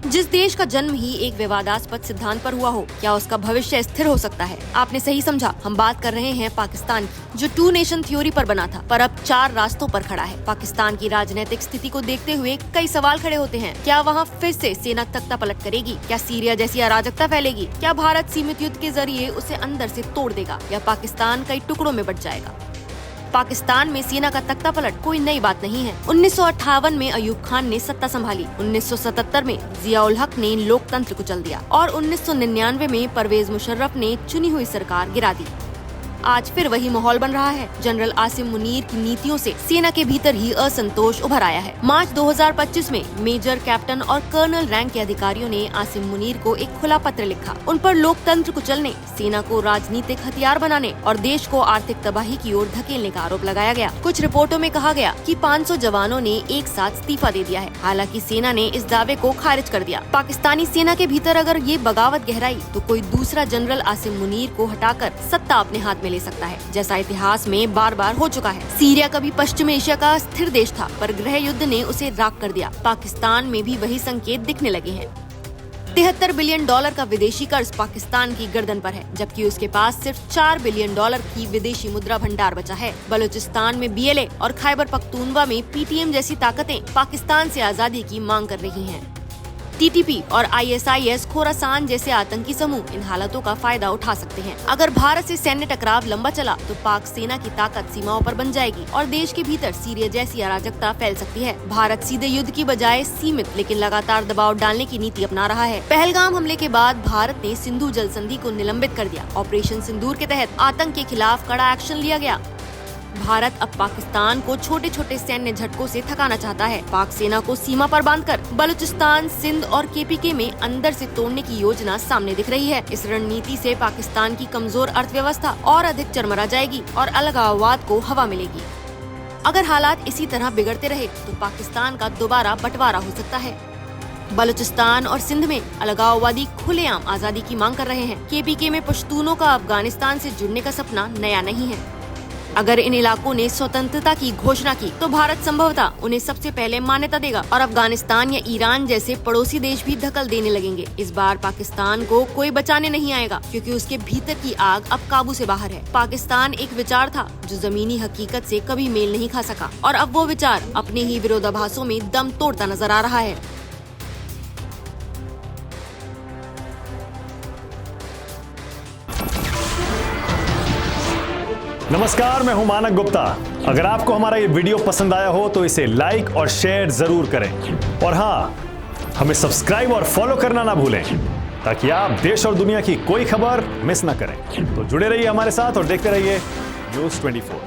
जिस देश का जन्म ही एक विवादास्पद सिद्धांत पर हुआ हो, क्या उसका भविष्य स्थिर हो सकता है? आपने सही समझा, हम बात कर रहे हैं पाकिस्तान की, जो 2 नेशन थ्योरी पर बना था, पर अब 4 रास्तों पर खड़ा है। पाकिस्तान की राजनीतिक स्थिति को देखते हुए कई सवाल खड़े होते हैं। क्या वहाँ फिर से सेना तख्ता पलट करेगी? क्या सीरिया जैसी अराजकता फैलेगी? क्या भारत सीमित युद्ध के जरिए उसे अंदर से तोड़ देगा या पाकिस्तान कई टुकड़ों में बंट जाएगा? पाकिस्तान में सेना का तख्ता पलट कोई नई बात नहीं है। 1958 में अयूब खान ने सत्ता संभाली, 1977 में जियाउल हक ने लोकतंत्र को कुचल दिया और 1999 में परवेज मुशर्रफ ने चुनी हुई सरकार गिरा दी। आज फिर वही माहौल बन रहा है। जनरल आसिम मुनीर की नीतियों से सेना के भीतर ही असंतोष उभर आया है। मार्च 2025 में मेजर, कैप्टन और कर्नल रैंक के अधिकारियों ने आसिम मुनीर को एक खुला पत्र लिखा। उन पर लोकतंत्र कुचलने, सेना को राजनीतिक हथियार बनाने और देश को आर्थिक तबाही की ओर धकेलने का आरोप लगाया गया। कुछ रिपोर्टों में कहा गया कि 500 जवानों ने एक साथ इस्तीफा दे दिया है। हालांकि सेना ने इस दावे को खारिज कर दिया। पाकिस्तानी सेना के भीतर अगर ये बगावत गहराई तो कोई दूसरा जनरल आसिम मुनीर को हटाकर सत्ता अपने हाथ में ले सकता है, जैसा इतिहास में बार बार हो चुका है। सीरिया कभी पश्चिम एशिया का स्थिर देश था, पर गृह युद्ध ने उसे राख कर दिया। पाकिस्तान में भी वही संकेत दिखने लगे हैं। $73 बिलियन का विदेशी कर्ज पाकिस्तान की गर्दन पर है, जबकि उसके पास सिर्फ $4 बिलियन की विदेशी मुद्रा भंडार बचा है। बलूचिस्तान में BLA और खैबर पख्तूनवा में PTM जैसी ताकतें पाकिस्तान से आजादी की मांग कर रही हैं। TTP और ISIS, खोरासान जैसे आतंकी समूह इन हालातों का फायदा उठा सकते हैं। अगर भारत से सैन्य टकराव लंबा चला तो पाक सेना की ताकत सीमाओं पर बन जाएगी और देश के भीतर सीरिया जैसी अराजकता फैल सकती है। भारत सीधे युद्ध की बजाय सीमित लेकिन लगातार दबाव डालने की नीति अपना रहा है। पहलगाम हमले के बाद भारत ने सिंधु जल संधि को निलंबित कर दिया। ऑपरेशन सिंदूर के तहत आतंक के खिलाफ कड़ा एक्शन लिया गया। भारत अब पाकिस्तान को छोटे छोटे सैन्य झटकों से थकाना चाहता है। पाक सेना को सीमा पर बांधकर बलूचिस्तान, सिंध और KPK में अंदर से तोड़ने की योजना सामने दिख रही है। इस रणनीति से पाकिस्तान की कमजोर अर्थव्यवस्था और अधिक चरमरा जाएगी और अलगाववाद को हवा मिलेगी। अगर हालात इसी तरह बिगड़ते रहे तो पाकिस्तान का दोबारा बंटवारा हो सकता है। बलूचिस्तान और सिंध में अलगाववादी खुलेआम आजादी की मांग कर रहे हैं। KPK में पश्तूनों का अफगानिस्तान से जुड़ने का सपना नया नहीं है। अगर इन इलाकों ने स्वतंत्रता की घोषणा की तो भारत संभवतः उन्हें सबसे पहले मान्यता देगा और अफगानिस्तान या ईरान जैसे पड़ोसी देश भी धक्का देने लगेंगे। इस बार पाकिस्तान को कोई बचाने नहीं आएगा, क्योंकि उसके भीतर की आग अब काबू से बाहर है। पाकिस्तान एक विचार था जो जमीनी हकीकत से कभी मेल नहीं खा सका और अब वो विचार अपने ही विरोधाभासों में दम तोड़ता नजर आ रहा है। नमस्कार, मैं हूं मानक गुप्ता। अगर आपको हमारा ये वीडियो पसंद आया हो तो इसे लाइक और शेयर जरूर करें और हाँ, हमें सब्सक्राइब और फॉलो करना ना भूलें, ताकि आप देश और दुनिया की कोई खबर मिस ना करें। तो जुड़े रहिए हमारे साथ और देखते रहिए न्यूज़ 24।